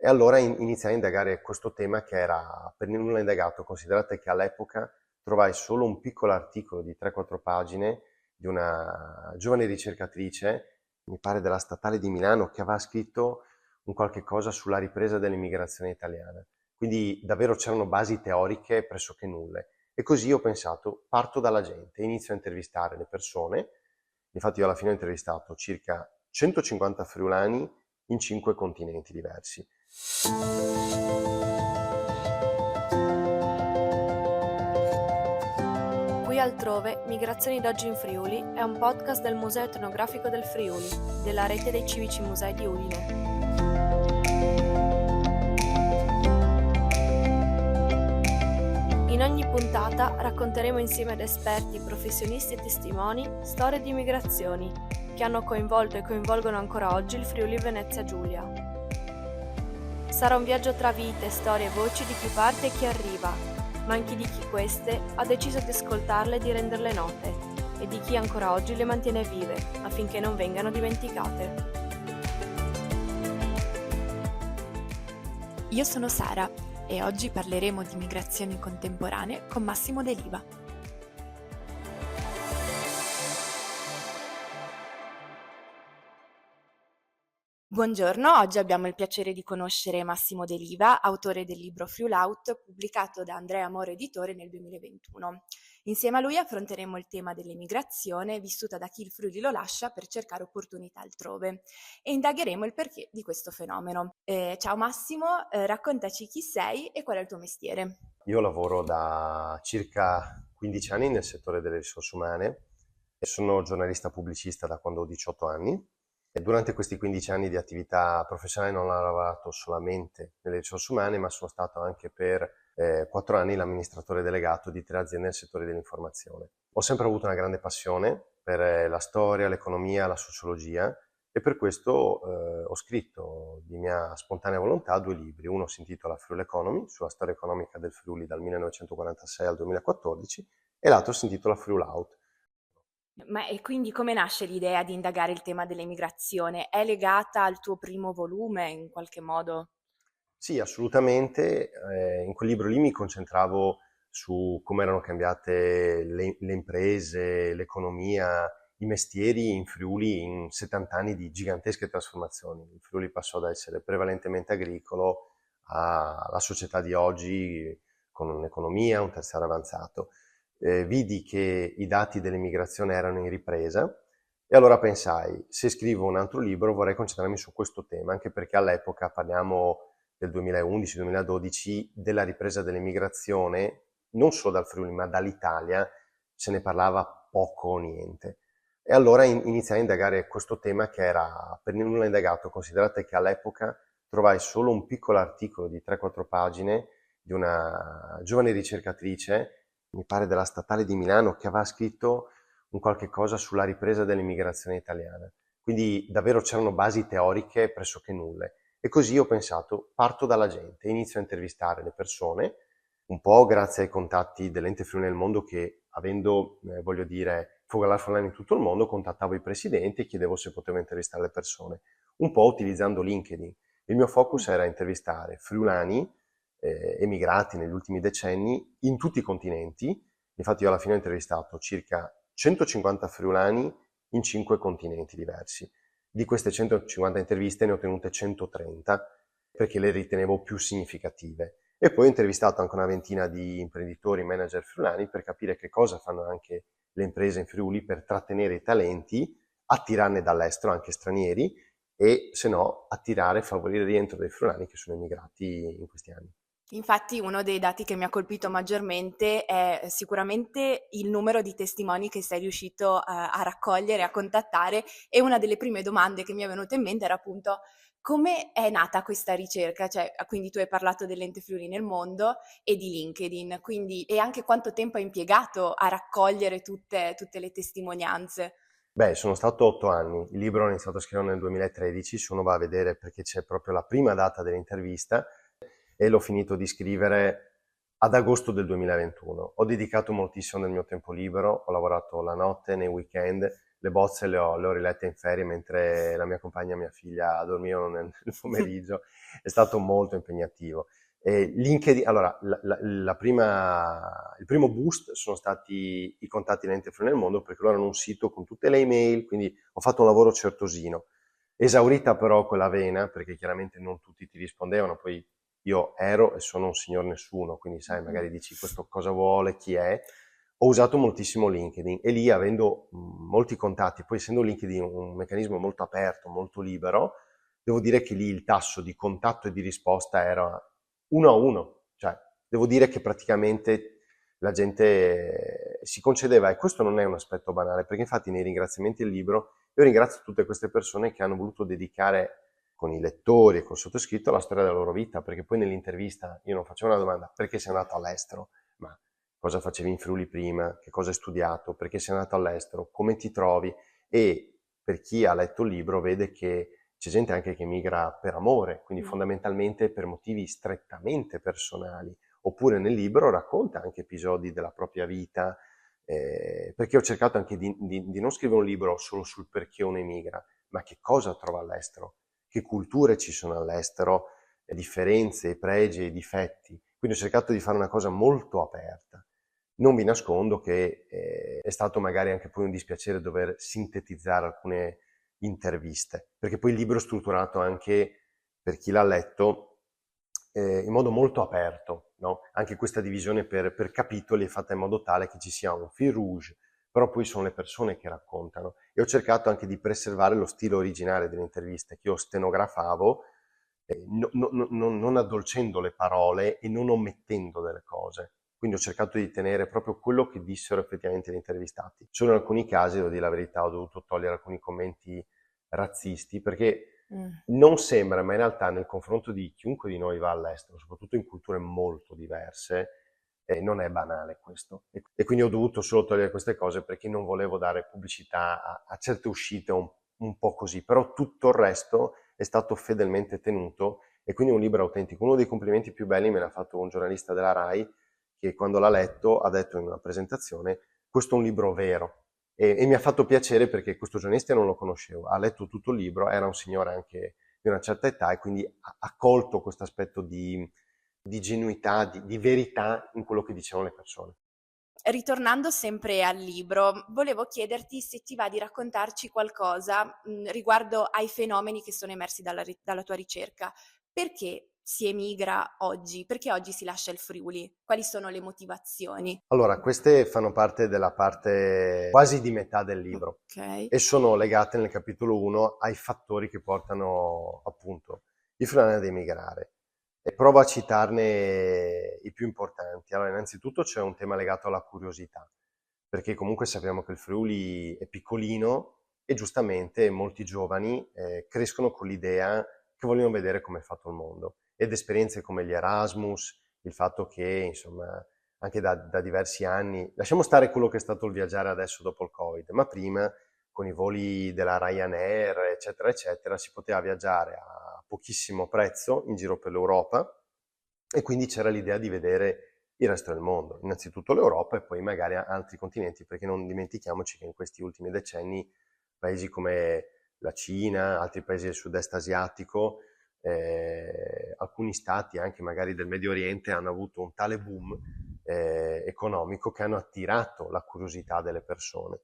E allora iniziai a indagare questo tema che era per nulla indagato. Considerate che all'epoca trovai solo un piccolo articolo di 3-4 pagine di una giovane ricercatrice, mi pare della Statale di Milano, che aveva scritto un qualche cosa sulla ripresa dell'immigrazione italiana. Quindi davvero c'erano basi teoriche pressoché nulle. E così ho pensato, parto dalla gente, inizio a intervistare le persone. Infatti io alla fine ho intervistato circa 150 friulani in 5 continenti diversi. Qui altrove, Migrazioni d'oggi in Friuli è un podcast del Museo Etnografico del Friuli, della rete dei civici musei di Udine. In ogni puntata racconteremo insieme ad esperti, professionisti e testimoni storie di migrazioni che hanno coinvolto e coinvolgono ancora oggi il Friuli Venezia Giulia. Sarà un viaggio tra vite, storie e voci di chi parte e chi arriva, ma anche di chi queste ha deciso di ascoltarle e di renderle note, e di chi ancora oggi le mantiene vive, affinché non vengano dimenticate. Io sono Sara e oggi parleremo di migrazioni contemporanee con Massimo De Liva. Buongiorno, oggi abbiamo il piacere di conoscere Massimo De Liva, autore del libro Friulaut, pubblicato da Andrea Moro Editore nel 2021. Insieme a lui affronteremo il tema dell'emigrazione vissuta da chi il Friuli lo lascia per cercare opportunità altrove e indagheremo il perché di questo fenomeno. Ciao Massimo, raccontaci chi sei e qual è il tuo mestiere. Io lavoro da circa 15 anni nel settore delle risorse umane e sono giornalista pubblicista da quando ho 18 anni. E durante questi 15 anni di attività professionale non ho lavorato solamente nelle risorse umane, ma sono stato anche per 4 anni l'amministratore delegato di 3 aziende nel settore dell'informazione. Ho sempre avuto una grande passione per la storia, l'economia, la sociologia e per questo ho scritto di mia spontanea volontà 2 libri. Uno si intitola Friuli Economy, sulla storia economica del Friuli dal 1946 al 2014, e l'altro si intitola Friulaut. Ma e quindi come nasce l'idea di indagare il tema dell'emigrazione? È legata al tuo primo volume in qualche modo? Sì, assolutamente. In quel libro lì mi concentravo su come erano cambiate le imprese, l'economia, i mestieri in Friuli in 70 anni di gigantesche trasformazioni. Il Friuli passò da essere prevalentemente agricolo alla società di oggi con un'economia, un terziario avanzato. Vidi che i dati dell'emigrazione erano in ripresa e allora pensai, se scrivo un altro libro vorrei concentrarmi su questo tema, anche perché all'epoca, parliamo del 2011-2012, della ripresa dell'emigrazione, non solo dal Friuli ma dall'Italia, se ne parlava poco o niente. E allora iniziai a indagare questo tema che era per nulla indagato. Considerate che all'epoca trovai solo un piccolo articolo di 3-4 pagine di una giovane ricercatrice, mi pare della Statale di Milano, che aveva scritto un qualche cosa sulla ripresa dell'immigrazione italiana. Quindi davvero c'erano basi teoriche pressoché nulle. E così ho pensato, parto dalla gente, inizio a intervistare le persone, un po' grazie ai contatti dell'Ente Friuli nel Mondo che, avendo, voglio dire, focolare friulani in tutto il mondo, contattavo i presidenti e chiedevo se potevo intervistare le persone, un po' utilizzando LinkedIn. Il mio focus era intervistare friulani emigrati negli ultimi decenni in tutti i continenti. Infatti io alla fine ho intervistato circa 150 friulani in 5 continenti diversi. Di queste 150 interviste ne ho tenute 130 perché le ritenevo più significative. E poi ho intervistato anche una ventina di imprenditori, manager friulani per capire che cosa fanno anche le imprese in Friuli per trattenere i talenti, attirarne dall'estero anche stranieri e se no attirare e favorire il rientro dei friulani che sono emigrati in questi anni. Infatti uno dei dati che mi ha colpito maggiormente è sicuramente il numero di testimoni che sei riuscito a raccogliere, a contattare, e una delle prime domande che mi è venuta in mente era appunto come è nata questa ricerca? Cioè, quindi tu hai parlato dell'Ente Friuli nel Mondo e di LinkedIn, quindi, e anche quanto tempo hai impiegato a raccogliere tutte le testimonianze? Beh, sono stato 8 anni, il libro l'ho iniziato a scrivere nel 2013, se uno va a vedere perché c'è proprio la prima data dell'intervista, e l'ho finito di scrivere ad agosto del 2021. Ho dedicato moltissimo del mio tempo libero, ho lavorato la notte, nei weekend, le bozze le ho rilette in ferie mentre la mia compagna e mia figlia dormivano nel pomeriggio. È stato molto impegnativo. E LinkedIn, allora, il primo boost sono stati i contatti Lente Flu nel mondo, perché loro hanno un sito con tutte le email, quindi ho fatto un lavoro certosino. Esaurita però quella vena, perché chiaramente non tutti ti rispondevano, poi io ero e sono un signor nessuno, quindi sai, magari dici questo cosa vuole, chi è. Ho usato moltissimo LinkedIn e lì, avendo molti contatti, poi essendo LinkedIn un meccanismo molto aperto, molto libero, devo dire che lì il tasso di contatto e di risposta era 1 a 1, cioè devo dire che praticamente la gente si concedeva, e questo non è un aspetto banale, perché infatti nei ringraziamenti del libro io ringrazio tutte queste persone che hanno voluto dedicare con i lettori e col sottoscritto la storia della loro vita, perché poi nell'intervista io non facevo una domanda: perché sei andato all'estero? Ma cosa facevi in Friuli prima? Che cosa hai studiato? Perché sei andato all'estero? Come ti trovi? E per chi ha letto il libro vede che c'è gente anche che migra per amore, quindi fondamentalmente per motivi strettamente personali, oppure nel libro racconta anche episodi della propria vita, perché ho cercato anche di non scrivere un libro solo sul perché uno emigra, ma che cosa trova all'estero, che culture ci sono all'estero, differenze, pregi e difetti. Quindi ho cercato di fare una cosa molto aperta. Non vi nascondo che è stato magari anche poi un dispiacere dover sintetizzare alcune interviste, perché poi il libro è strutturato anche, per chi l'ha letto, in modo molto aperto, no? Anche questa divisione per capitoli è fatta in modo tale che ci sia un fil rouge, però poi sono le persone che raccontano. E ho cercato anche di preservare lo stile originale delle interviste, che io stenografavo, non addolcendo le parole e non omettendo delle cose. Quindi ho cercato di tenere proprio quello che dissero effettivamente gli intervistati. Solo in alcuni casi, devo dire la verità, ho dovuto togliere alcuni commenti razzisti, perché non sembra, ma in realtà nel confronto di chiunque di noi va all'estero, soprattutto in culture molto diverse, non è banale questo. E quindi ho dovuto solo togliere queste cose perché non volevo dare pubblicità a certe uscite un po' così, però tutto il resto è stato fedelmente tenuto, e quindi è un libro autentico. Uno dei complimenti più belli me l'ha fatto un giornalista della RAI, che quando l'ha letto ha detto in una presentazione: questo è un libro vero. E mi ha fatto piacere, perché questo giornalista non lo conoscevo, ha letto tutto il libro, era un signore anche di una certa età, e quindi ha colto questo aspetto di genuità, di verità in quello che dicevano le persone. Ritornando sempre al libro, volevo chiederti se ti va di raccontarci qualcosa, riguardo ai fenomeni che sono emersi dalla tua ricerca. Perché si emigra oggi? Perché oggi si lascia il Friuli? Quali sono le motivazioni? Allora, queste fanno parte della parte quasi di metà del libro Okay. e sono legate nel capitolo 1 ai fattori che portano appunto i friulani ad emigrare. E provo a citarne i più importanti. Allora, innanzitutto c'è un tema legato alla curiosità, perché comunque sappiamo che il Friuli è piccolino e giustamente molti giovani crescono con l'idea che vogliono vedere come è fatto il mondo, ed esperienze come gli Erasmus, il fatto che insomma anche da diversi anni, lasciamo stare quello che è stato il viaggiare adesso dopo il Covid, ma prima con i voli della Ryanair, eccetera, eccetera, si poteva viaggiare a pochissimo prezzo in giro per l'Europa, e quindi c'era l'idea di vedere il resto del mondo, innanzitutto l'Europa e poi magari altri continenti, perché non dimentichiamoci che in questi ultimi decenni paesi come la Cina, altri paesi del sud-est asiatico, alcuni stati anche magari del Medio Oriente hanno avuto un tale boom economico che hanno attirato la curiosità delle persone.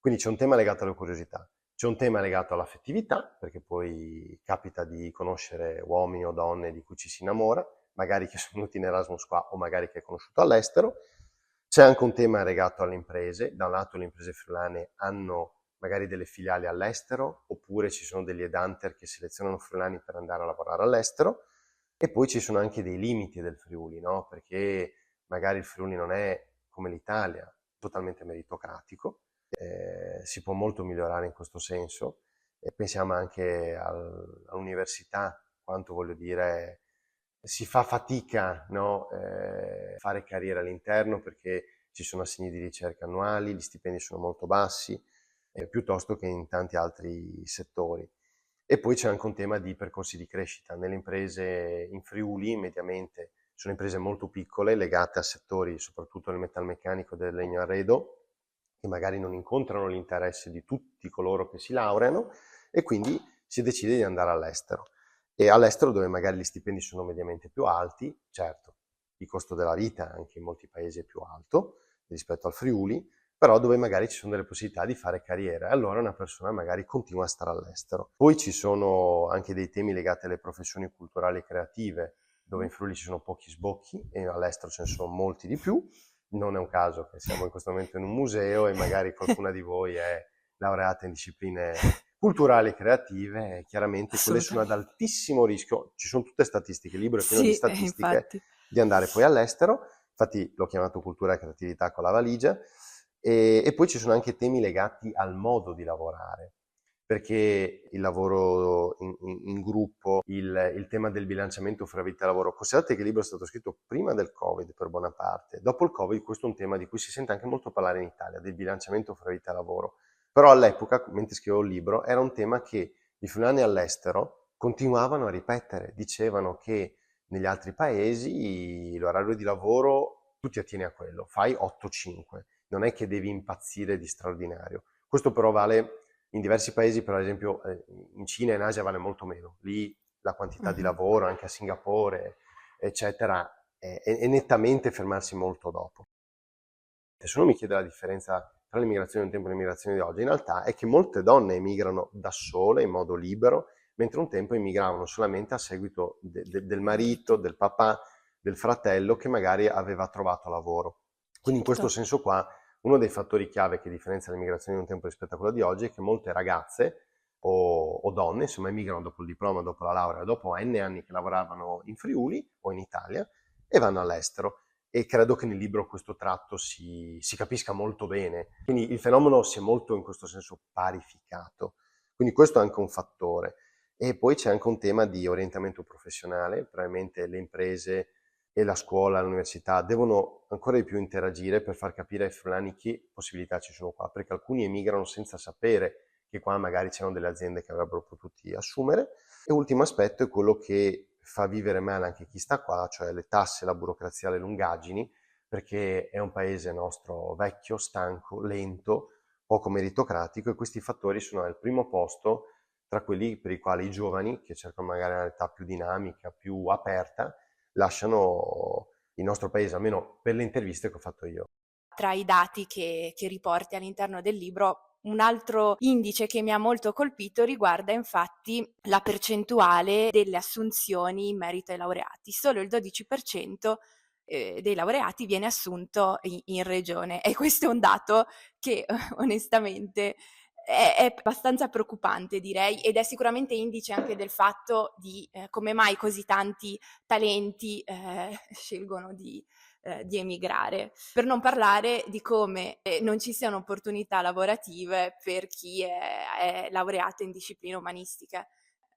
Quindi c'è un tema legato alla curiosità, c'è un tema legato all'affettività, perché poi capita di conoscere uomini o donne di cui ci si innamora, magari che sono venuti in Erasmus qua o magari che hai conosciuto all'estero. C'è anche un tema legato alle imprese. Da un lato le imprese friulane hanno magari delle filiali all'estero, oppure ci sono degli headhunter che selezionano friulani per andare a lavorare all'estero, e poi ci sono anche dei limiti del Friuli, no? Perché magari il Friuli non è come l'Italia, totalmente meritocratico, si può molto migliorare in questo senso, e pensiamo anche all'università, quanto voglio dire si fa fatica, no? Fare carriera all'interno, perché ci sono assegni di ricerca annuali, gli stipendi sono molto bassi, piuttosto che in tanti altri settori. E poi c'è anche un tema di percorsi di crescita. Nelle imprese in Friuli, mediamente, sono imprese molto piccole, legate a settori soprattutto del metalmeccanico e del legno arredo, che magari non incontrano l'interesse di tutti coloro che si laureano, e quindi si decide di andare all'estero. E all'estero, dove magari gli stipendi sono mediamente più alti, certo, il costo della vita anche in molti paesi è più alto rispetto al Friuli, però dove magari ci sono delle possibilità di fare carriera, e allora una persona magari continua a stare all'estero. Poi ci sono anche dei temi legati alle professioni culturali e creative, dove in Friuli ci sono pochi sbocchi e all'estero ce ne sono molti di più. Non è un caso che siamo in questo momento in un museo e magari qualcuna di voi è laureata in discipline culturali e creative, e chiaramente quelle sono ad Assolutamente. altissimo rischio, ci sono tutte statistiche, il libro è pieno di Sì, statistiche, infatti. di andare poi all'estero. Infatti l'ho chiamato cultura e creatività con la valigia. E poi ci sono anche temi legati al modo di lavorare, perché il lavoro in gruppo, il tema del bilanciamento fra vita e lavoro. Considerate che il libro è stato scritto prima del Covid per buona parte. Dopo il Covid questo è un tema di cui si sente anche molto parlare in Italia, del bilanciamento fra vita e lavoro. Però all'epoca, mentre scrivevo il libro, era un tema che i friulani all'estero continuavano a ripetere. Dicevano che negli altri paesi l'orario di lavoro tu ti attieni a quello, fai 8-5, non è che devi impazzire di straordinario. Questo però vale in diversi paesi, per esempio in Cina e in Asia vale molto meno. Lì la quantità di Mhm. lavoro, anche a Singapore, eccetera, è nettamente fermarsi molto dopo. Se uno mi chiede la differenza tra l'immigrazione di un tempo e l'immigrazione di oggi, in realtà è che molte donne emigrano da sole, in modo libero, mentre un tempo emigravano solamente a seguito del marito, Marito. del papà, del fratello che magari aveva trovato lavoro. Quindi in questo Certo. senso qua, uno dei fattori chiave che differenzia l'immigrazione di un tempo rispetto a quella di oggi è che molte ragazze o donne, insomma, emigrano dopo il diploma, dopo la laurea, dopo N anni che lavoravano in Friuli o in Italia, e vanno all'estero. E credo che nel libro questo tratto si capisca molto bene. Quindi il fenomeno si è molto in questo senso parificato. Quindi questo è anche un fattore. E poi c'è anche un tema di orientamento professionale. Probabilmente le imprese e la scuola, l'università devono ancora di più interagire per far capire ai friulani che possibilità ci sono qua, perché alcuni emigrano senza sapere che qua magari c'erano delle aziende che avrebbero potuti assumere. E ultimo aspetto è quello che fa vivere male anche chi sta qua, cioè le tasse, la burocrazia, le lungaggini, perché è un paese nostro vecchio, stanco, lento, poco meritocratico, e questi fattori sono al primo posto tra quelli per i quali i giovani, che cercano magari un'età più dinamica, più aperta, lasciano il nostro paese, almeno per le interviste che ho fatto io. Tra i dati che riporti all'interno del libro, un altro indice che mi ha molto colpito riguarda infatti la percentuale delle assunzioni in merito ai laureati. Solo il 12% dei laureati viene assunto in regione, e questo è un dato che onestamente è abbastanza preoccupante, direi, ed è sicuramente indice anche del fatto di come mai così tanti talenti scelgono di emigrare. Per non parlare di come non ci siano opportunità lavorative per chi è laureato in discipline umanistiche.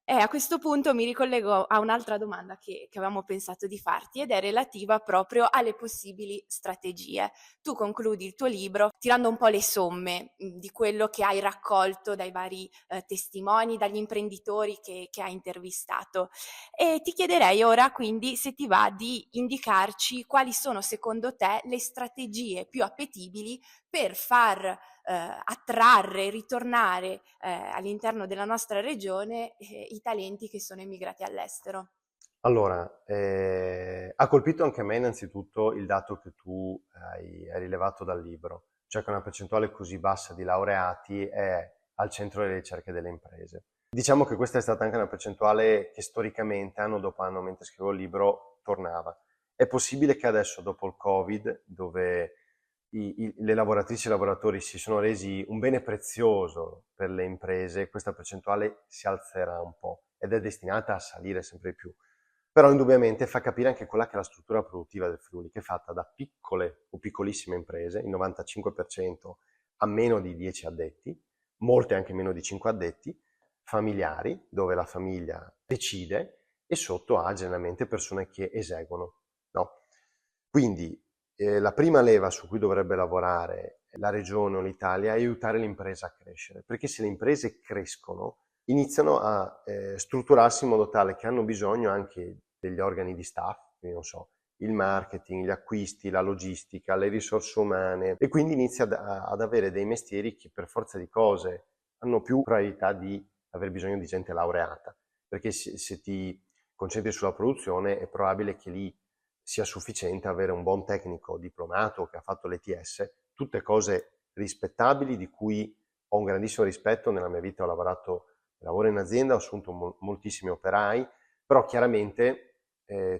E a questo punto mi ricollego a un'altra domanda che avevamo pensato di farti, ed è relativa proprio alle possibili strategie. Tu concludi il tuo libro tirando un po' le somme di quello che hai raccolto dai vari testimoni, dagli imprenditori che hai intervistato, e ti chiederei ora quindi se ti va di indicarci quali sono secondo te le strategie più appetibili per far attrarre, ritornare all'interno della nostra regione i talenti che sono emigrati all'estero. Allora, ha colpito anche a me innanzitutto il dato che tu hai rilevato dal libro, cioè che una percentuale così bassa di laureati è al centro delle ricerche delle imprese. Diciamo che questa è stata anche una percentuale che storicamente, anno dopo anno, mentre scrivo il libro, tornava. È possibile che adesso, dopo il Covid, dove le lavoratrici e i lavoratori si sono resi un bene prezioso per le imprese, questa percentuale si alzerà un po' ed è destinata a salire sempre di più. Però indubbiamente fa capire anche quella che è la struttura produttiva del Friuli, che è fatta da piccole o piccolissime imprese, il 95% a meno di 10 addetti, molte anche meno di 5 addetti, familiari, dove la famiglia decide, e sotto ha generalmente persone che eseguono, no? Quindi la prima leva su cui dovrebbe lavorare la regione o l'Italia è aiutare l'impresa a crescere, perché se le imprese crescono iniziano a strutturarsi in modo tale che hanno bisogno anche degli organi di staff, quindi non so, il marketing, gli acquisti, la logistica, le risorse umane, e quindi inizi ad avere dei mestieri che per forza di cose hanno più probabilità di aver bisogno di gente laureata, perché se ti concentri sulla produzione è probabile che lì sia sufficiente avere un buon tecnico diplomato che ha fatto l'ETS, tutte cose rispettabili di cui ho un grandissimo rispetto. Nella mia vita lavoro in azienda, ho assunto moltissimi operai, però chiaramente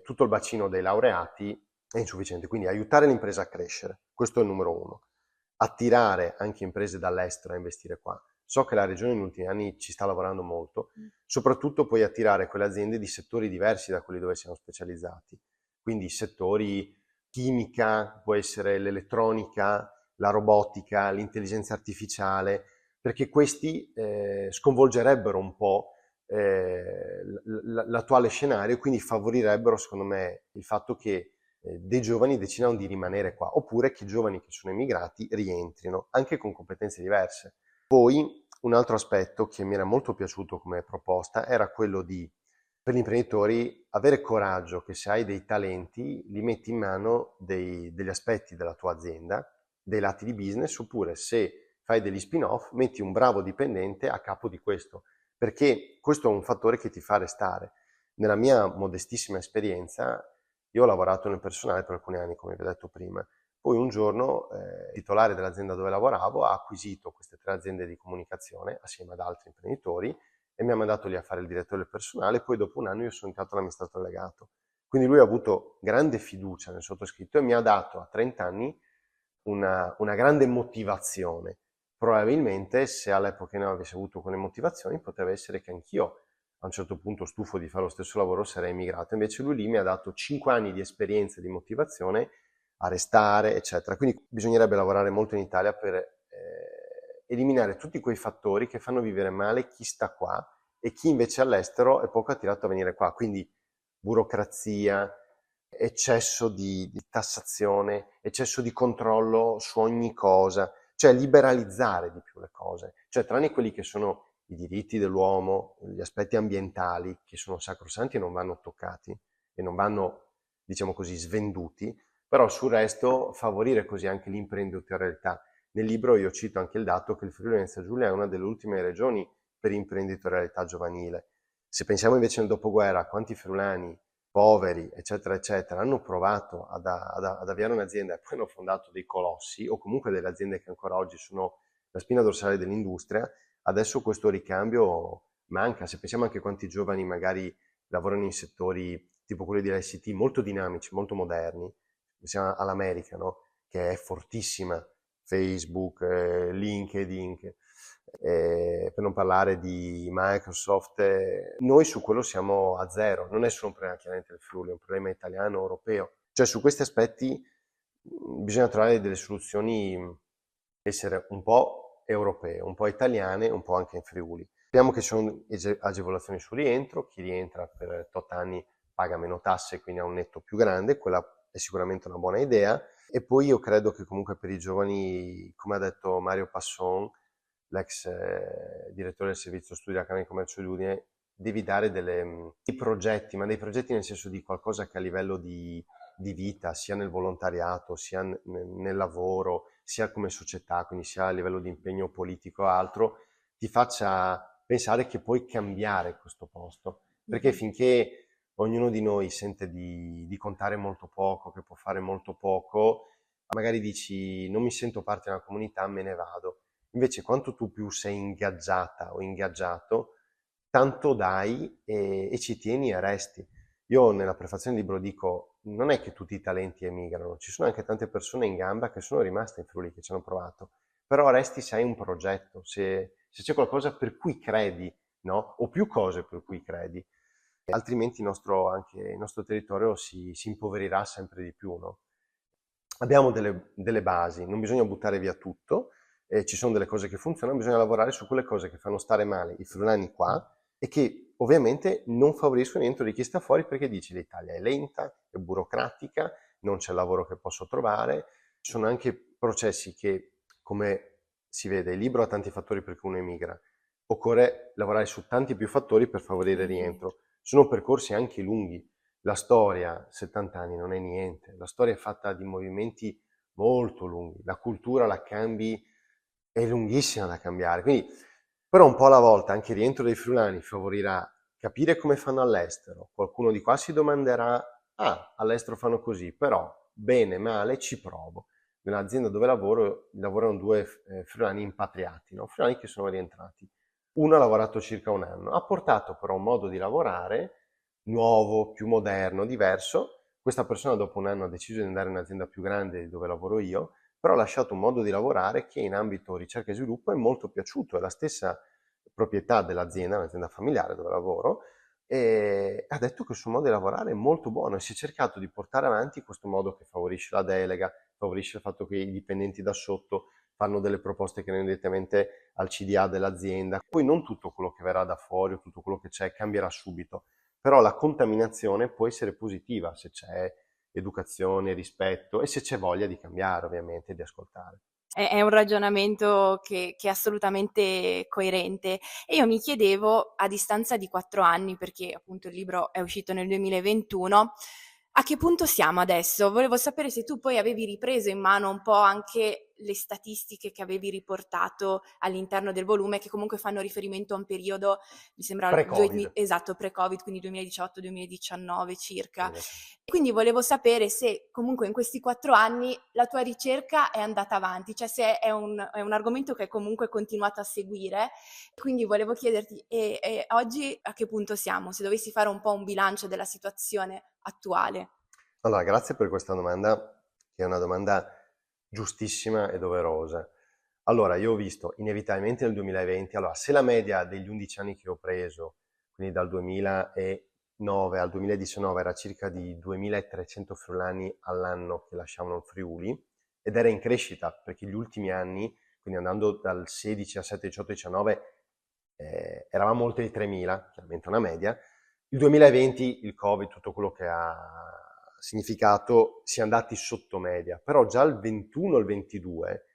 tutto il bacino dei laureati è insufficiente, quindi aiutare l'impresa a crescere, questo è il numero uno. Attirare anche imprese dall'estero a investire qua. So che la regione negli ultimi anni ci sta lavorando molto, soprattutto poi attirare quelle aziende di settori diversi da quelli dove siamo specializzati, quindi settori chimica, può essere l'elettronica, la robotica, l'intelligenza artificiale, perché questi sconvolgerebbero un po' l'attuale scenario, quindi favorirebbero, secondo me, il fatto che dei giovani decidano di rimanere qua, oppure che i giovani che sono emigrati rientrino, anche con competenze diverse. Poi un altro aspetto che mi era molto piaciuto come proposta era quello di, per gli imprenditori, avere coraggio che se hai dei talenti li metti in mano degli aspetti della tua azienda, dei lati di business, oppure se fai degli spin-off metti un bravo dipendente a capo di questo, perché questo è un fattore che ti fa restare. Nella mia modestissima esperienza, io ho lavorato nel personale per alcuni anni, come vi ho detto prima. Poi un giorno il titolare dell'azienda dove lavoravo ha acquisito queste 3 aziende di comunicazione assieme ad altri imprenditori e mi ha mandato lì a fare il direttore del personale. Poi dopo un anno io sono entrato all'amministratore delegato. Quindi lui ha avuto grande fiducia nel sottoscritto e mi ha dato a 30 anni una grande motivazione. Probabilmente se all'epoca non avessi avuto quelle motivazioni poteva essere che anch'io a un certo punto, stufo di fare lo stesso lavoro, sarei emigrato. Invece lui lì mi ha dato 5 anni di esperienza e di motivazione a restare, eccetera. Quindi bisognerebbe lavorare molto in Italia per eliminare tutti quei fattori che fanno vivere male chi sta qua e chi invece all'estero è poco attirato a venire qua. Quindi burocrazia, eccesso di tassazione, eccesso di controllo su ogni cosa, cioè liberalizzare di più le cose. Cioè, tranne quelli che sono i diritti dell'uomo, gli aspetti ambientali, che sono sacrosanti e non vanno toccati e non vanno, diciamo così, svenduti, però sul resto favorire così anche l'imprenditorialità. Nel libro io cito anche il dato che il Friuli Venezia Giulia è una delle ultime regioni per imprenditorialità giovanile. Se pensiamo invece nel dopoguerra a quanti friulani poveri, eccetera, eccetera, hanno provato ad avviare un'azienda e poi hanno fondato dei colossi, o comunque delle aziende che ancora oggi sono la spina dorsale dell'industria, adesso questo ricambio manca. Se pensiamo anche a quanti giovani magari lavorano in settori tipo quelli dell'ICT molto dinamici, molto moderni, pensiamo all'America, no? Che è fortissima, Facebook, LinkedIn, per non parlare di Microsoft. Noi su quello siamo a zero, non è solo un problema chiaramente del Friuli, è un problema italiano, europeo. Cioè su questi aspetti bisogna trovare delle soluzioni, essere un po' europee, un po' italiane, un po' anche in Friuli. Sappiamo che ci sono agevolazioni sul rientro, chi rientra per tot anni paga meno tasse, quindi ha un netto più grande, quella è sicuramente una buona idea. E poi io credo che comunque per i giovani, come ha detto Mario Passon, l'ex direttore del servizio studi della Camera di Commercio di Udine, devi dare dei progetti, ma dei progetti nel senso di qualcosa che a livello di vita, sia nel volontariato, sia nel lavoro, sia come società, quindi sia a livello di impegno politico o altro, ti faccia pensare che puoi cambiare questo posto. Perché finché ognuno di noi sente di contare molto poco, che può fare molto poco, magari dici non mi sento parte di una comunità, me ne vado. Invece quanto tu più sei ingaggiata o ingaggiato, tanto dai e ci tieni e resti. Io nella prefazione del libro dico, non è che tutti i talenti emigrano, ci sono anche tante persone in gamba che sono rimaste in Friuli, che ci hanno provato, però resti se hai un progetto, se c'è qualcosa per cui credi, no? O più cose per cui credi, altrimenti anche il nostro territorio si impoverirà sempre di più, no? Abbiamo delle basi, non bisogna buttare via tutto, ci sono delle cose che funzionano, bisogna lavorare su quelle cose che fanno stare male i friulani qua e che ovviamente non favoriscono niente di chi sta fuori, perché dici l'Italia è lenta, è burocratica, non c'è il lavoro che posso trovare. Ci sono anche processi che, come si vede, il libro ha tanti fattori per cui uno emigra, occorre lavorare su tanti più fattori per favorire il rientro. Sono percorsi anche lunghi, La storia, 70 anni non è niente, la storia è fatta di movimenti molto lunghi, la cultura la cambi, è lunghissima da cambiare, quindi però un po' alla volta anche il rientro dei friulani favorirà capire come fanno all'estero. Qualcuno di qua si domanderà, ah, all'estero fanno così, però bene, male, ci provo. Nell'azienda dove lavoro lavorano due friulani impatriati, no? Friulani che sono rientrati. Uno ha lavorato circa un anno, ha portato però un modo di lavorare nuovo, più moderno, diverso. Questa persona dopo un anno ha deciso di andare in un'azienda più grande dove lavoro io, però ha lasciato un modo di lavorare che in ambito ricerca e sviluppo è molto piaciuto, è la stessa proprietà dell'azienda, un'azienda familiare dove lavoro, e ha detto che il suo modo di lavorare è molto buono e si è cercato di portare avanti questo modo che favorisce la delega, favorisce il fatto che i dipendenti da sotto fanno delle proposte che arrivano direttamente al CDA dell'azienda. Poi non tutto quello che verrà da fuori o tutto quello che c'è cambierà subito, però la contaminazione può essere positiva se c'è educazione, rispetto e se c'è voglia di cambiare ovviamente, di ascoltare. È un ragionamento che è assolutamente coerente e io mi chiedevo, a distanza di 4 anni, perché appunto il libro è uscito nel 2021, a che punto siamo adesso? Volevo sapere se tu poi avevi ripreso in mano un po' anche le statistiche che avevi riportato all'interno del volume, che comunque fanno riferimento a un periodo, mi sembra, Pre-Covid. esatto, pre-Covid, quindi 2018-2019 circa. Esatto. Quindi volevo sapere se comunque in questi 4 anni la tua ricerca è andata avanti, cioè se è un argomento che hai comunque continuato a seguire. Quindi volevo chiederti, e oggi a che punto siamo? Se dovessi fare un po' un bilancio della situazione attuale. Allora, grazie per questa domanda, che è una domanda giustissima e doverosa. Allora, io ho visto inevitabilmente nel 2020, allora, se la media degli 11 anni che ho preso, quindi dal 2009 al 2019, era circa di 2300 friulani all'anno che lasciavano il Friuli, ed era in crescita, perché gli ultimi anni, quindi andando dal 16 a 7, 18, 19, eravamo oltre i 3000, chiaramente una media. Il 2020, il Covid, tutto quello che ha significato, si è andati sotto media, però già il 21 e il 22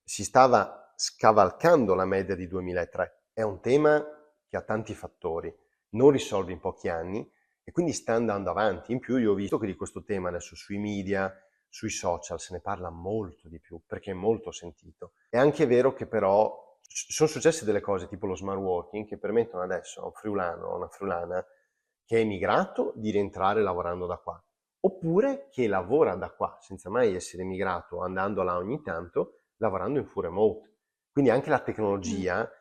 si stava scavalcando la media di 2003. È un tema che ha tanti fattori, non risolve in pochi anni e quindi sta andando avanti. In più io ho visto che di questo tema adesso sui media, sui social se ne parla molto di più perché è molto sentito. È anche vero che però sono successe delle cose tipo lo smart working che permettono adesso a un friulano o a una friulana che è emigrato di rientrare lavorando da qua, oppure che lavora da qua senza mai essere emigrato, andando là ogni tanto, lavorando in full remote. Quindi anche la tecnologia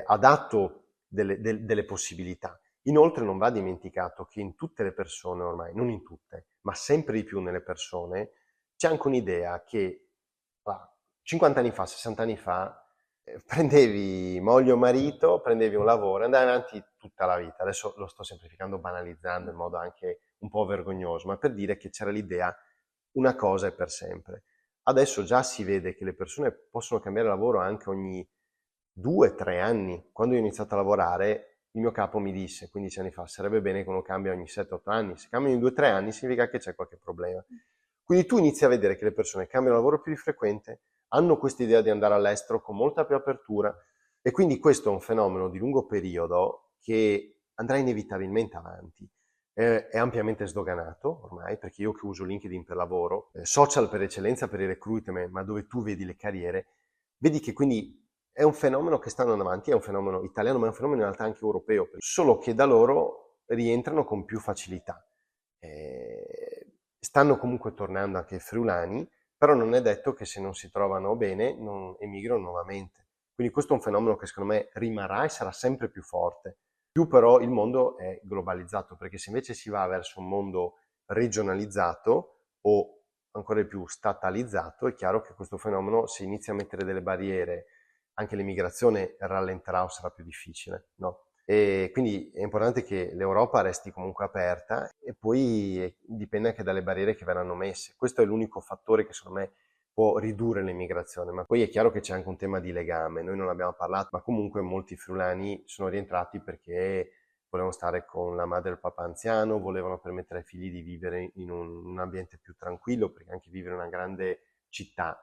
ha dato delle possibilità. Inoltre non va dimenticato che in tutte le persone ormai, non in tutte, ma sempre di più nelle persone, c'è anche un'idea che 50 anni fa, 60 anni fa, prendevi moglie o marito, prendevi un lavoro e andavi avanti tutta la vita. Adesso lo sto semplificando, banalizzando in modo anche un po' vergognoso, ma per dire che c'era l'idea una cosa è per sempre. Adesso già si vede che le persone possono cambiare lavoro anche ogni 2-3 anni. Quando io ho iniziato a lavorare, il mio capo mi disse 15 anni fa, sarebbe bene che uno cambia ogni 7-8 anni. Se cambia ogni 2-3 anni significa che c'è qualche problema. Quindi tu inizi a vedere che le persone cambiano lavoro più di frequente, hanno questa idea di andare all'estero con molta più apertura e quindi questo è un fenomeno di lungo periodo che andrà inevitabilmente avanti. È ampiamente sdoganato ormai, perché io che uso LinkedIn per lavoro, social per eccellenza per il recruitment, ma dove tu vedi le carriere, vedi che quindi è un fenomeno che sta andando avanti, è un fenomeno italiano, ma è un fenomeno in realtà anche europeo, solo che da loro rientrano con più facilità. Stanno comunque tornando anche i friulani, però non è detto che se non si trovano bene non emigrano nuovamente. Quindi questo è un fenomeno che secondo me rimarrà e sarà sempre più forte. Più però il mondo è globalizzato, perché se invece si va verso un mondo regionalizzato o ancora di più statalizzato, è chiaro che questo fenomeno, se inizia a mettere delle barriere, anche l'immigrazione rallenterà o sarà più difficile, no? E quindi è importante che l'Europa resti comunque aperta e poi dipende anche dalle barriere che verranno messe. Questo è l'unico fattore che secondo me può ridurre l'immigrazione, ma poi è chiaro che c'è anche un tema di legame. Noi non abbiamo parlato, ma comunque molti friulani sono rientrati perché volevano stare con la madre e il papà anziano, volevano permettere ai figli di vivere in un ambiente più tranquillo, perché anche vivere in una grande città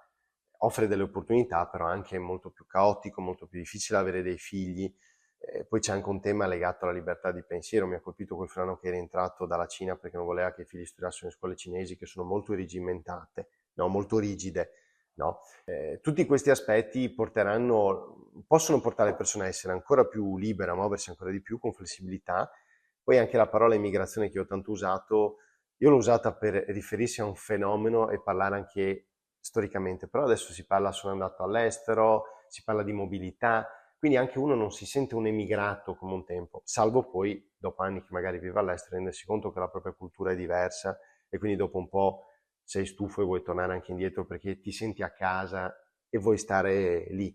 offre delle opportunità, però anche è molto più caotico, molto più difficile avere dei figli. Poi c'è anche un tema legato alla libertà di pensiero. Mi ha colpito quel friulano che è rientrato dalla Cina perché non voleva che i figli studiassero in scuole cinesi, che sono molto irregimentate, no? Molto rigide. No? Tutti questi aspetti possono portare le persone a essere ancora più libere, a muoversi ancora di più con flessibilità. Poi anche la parola immigrazione che ho tanto usato, io l'ho usata per riferirsi a un fenomeno e parlare anche storicamente, però adesso si parla sono andato all'estero, si parla di mobilità, quindi anche uno non si sente un emigrato come un tempo, salvo poi dopo anni che magari vive all'estero rendersi conto che la propria cultura è diversa e quindi dopo un po' sei stufo e vuoi tornare anche indietro perché ti senti a casa e vuoi stare lì,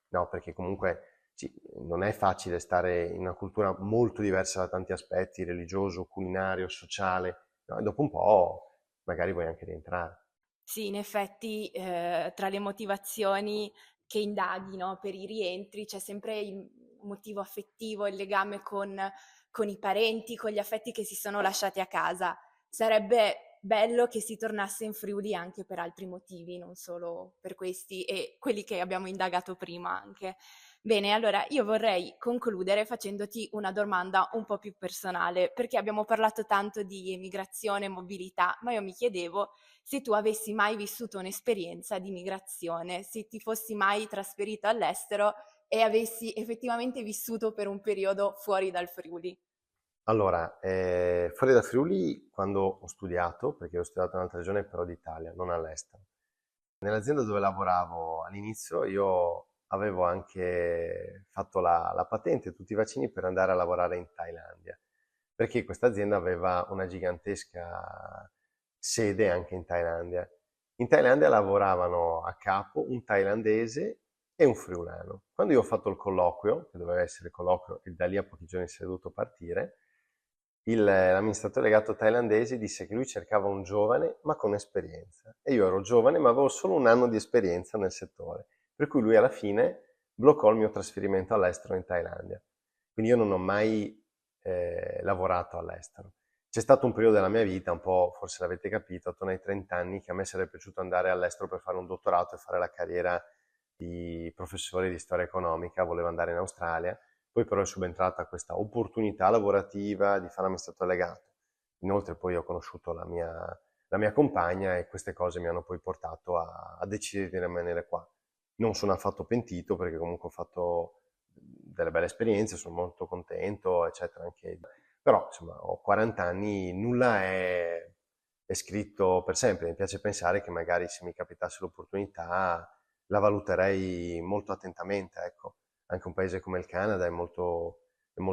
no? Perché comunque sì, non è facile stare in una cultura molto diversa da tanti aspetti, religioso, culinario, sociale, no? E dopo un po' magari vuoi anche rientrare. Sì, in effetti, tra le motivazioni che indaghi, no, per i rientri c'è sempre il motivo affettivo, il legame con i parenti, con gli affetti che si sono lasciati a casa. Sarebbe bello che si tornasse in Friuli anche per altri motivi, non solo per questi e quelli che abbiamo indagato prima anche. Bene, allora io vorrei concludere facendoti una domanda un po' più personale, perché abbiamo parlato tanto di emigrazione e mobilità, ma io mi chiedevo se tu avessi mai vissuto un'esperienza di migrazione, se ti fossi mai trasferito all'estero e avessi effettivamente vissuto per un periodo fuori dal Friuli. Allora, fuori da Friuli quando ho studiato, perché ho studiato in un'altra regione però d'Italia, non all'estero. Nell'azienda dove lavoravo all'inizio io avevo anche fatto la patente, tutti i vaccini per andare a lavorare in Thailandia, perché questa azienda aveva una gigantesca sede anche in Thailandia. In Thailandia lavoravano a capo un thailandese e un friulano. Quando io ho fatto il colloquio, che doveva essere colloquio e da lì a pochi giorni si è dovuto partire, l'amministratore delegato thailandese disse che lui cercava un giovane ma con esperienza e io ero giovane ma avevo solo un anno di esperienza nel settore, per cui lui alla fine bloccò il mio trasferimento all'estero in Thailandia. Quindi io non ho mai lavorato all'estero. C'è stato un periodo della mia vita, un po', forse l'avete capito, attorno ai 30 anni, che a me sarebbe piaciuto andare all'estero per fare un dottorato e fare la carriera di professore di storia economica, volevo andare in Australia. Poi però è subentrata questa opportunità lavorativa di fare amministratore delegato. Inoltre poi ho conosciuto la mia compagna e queste cose mi hanno poi portato a decidere di rimanere qua. Non sono affatto pentito perché comunque ho fatto delle belle esperienze, sono molto contento, eccetera. Però insomma ho 40 anni, nulla è scritto per sempre. Mi piace pensare che magari se mi capitasse l'opportunità la valuterei molto attentamente, ecco. Anche un paese come il Canada è molto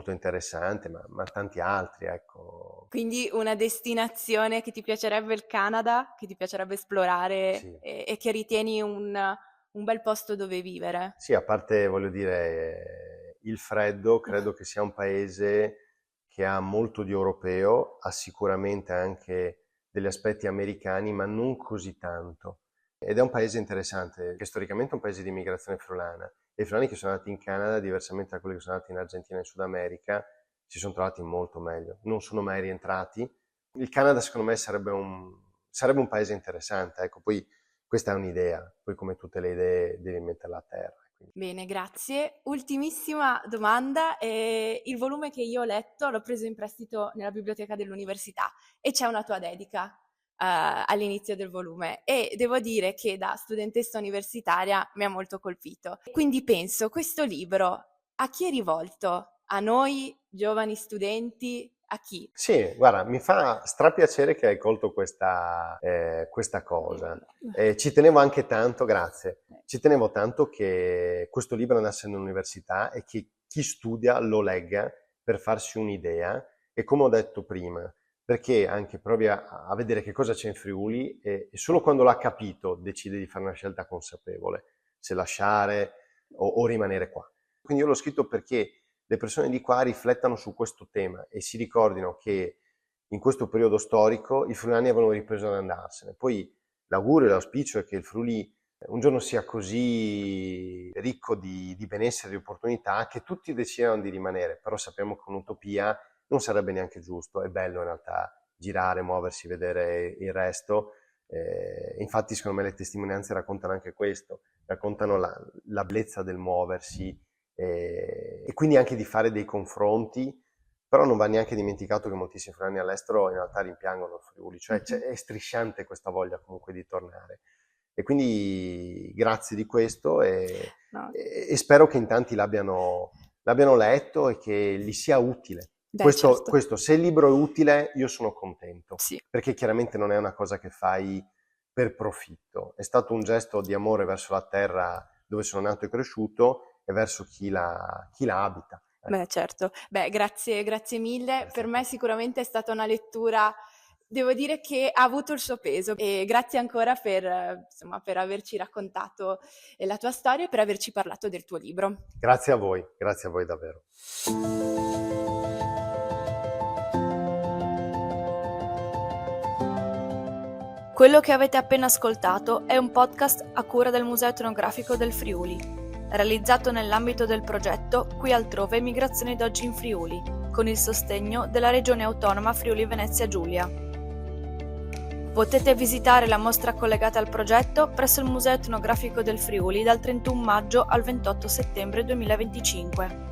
interessante, ma tanti altri, ecco. Quindi una destinazione che ti piacerebbe il Canada, che ti piacerebbe esplorare Sì. e che ritieni un bel posto dove vivere? Sì, a parte, voglio dire, il freddo, credo che sia un paese che ha molto di europeo, ha sicuramente anche degli aspetti americani, ma non così tanto. Ed è un paese interessante, che storicamente è un paese di immigrazione friulana. E i friulani che sono andati in Canada, diversamente da quelli che sono andati in Argentina e in Sud America, si sono trovati molto meglio. Non sono mai rientrati. Il Canada, secondo me, sarebbe un paese interessante. Ecco, poi questa è un'idea, poi come tutte le idee devi metterla a terra. Quindi. Bene, grazie. Ultimissima domanda. Il volume che io ho letto l'ho preso in prestito nella biblioteca dell'università e c'è una tua dedica all'inizio del volume e devo dire che da studentessa universitaria mi ha molto colpito. Quindi penso, questo libro a chi è rivolto? A noi, giovani studenti? A chi? Sì, guarda, mi fa strapiacere che hai colto questa cosa. Ci tenevo anche tanto, grazie, ci tenevo tanto che questo libro andasse all'università e che chi studia lo legga per farsi un'idea e come ho detto prima, perché anche provi a vedere che cosa c'è in Friuli e solo quando l'ha capito decide di fare una scelta consapevole, se lasciare o rimanere qua. Quindi io l'ho scritto perché le persone di qua riflettano su questo tema e si ricordino che in questo periodo storico i friulani avevano ripreso ad andarsene. Poi l'augurio e l'auspicio è che il Friuli un giorno sia così ricco di benessere, di opportunità, che tutti decidano di rimanere, però sappiamo che un'utopia non sarebbe neanche giusto, è bello in realtà girare, muoversi, vedere il resto. Infatti secondo me le testimonianze raccontano anche questo, raccontano la bellezza del muoversi e quindi anche di fare dei confronti, però non va neanche dimenticato che moltissimi friulani all'estero in realtà rimpiangono il Friuli, cioè è strisciante questa voglia comunque di tornare. E quindi grazie di questo No. e spero che in tanti l'abbiano letto e che gli sia utile. Beh, certo. Questo, se il libro è utile, io sono contento, Sì. perché chiaramente non è una cosa che fai per profitto, è stato un gesto di amore verso la terra dove sono nato e cresciuto e verso chi la abita. Beh, certo. Beh, grazie mille. Per me sicuramente è stata una lettura, devo dire, che ha avuto il suo peso, e grazie ancora per averci raccontato la tua storia e per averci parlato del tuo libro. Grazie a voi davvero. Quello che avete appena ascoltato è un podcast a cura del Museo Etnografico del Friuli, realizzato nell'ambito del progetto Qui altrove migrazioni d'oggi in Friuli, con il sostegno della Regione Autonoma Friuli Venezia Giulia. Potete visitare la mostra collegata al progetto presso il Museo Etnografico del Friuli dal 31 maggio al 28 settembre 2025.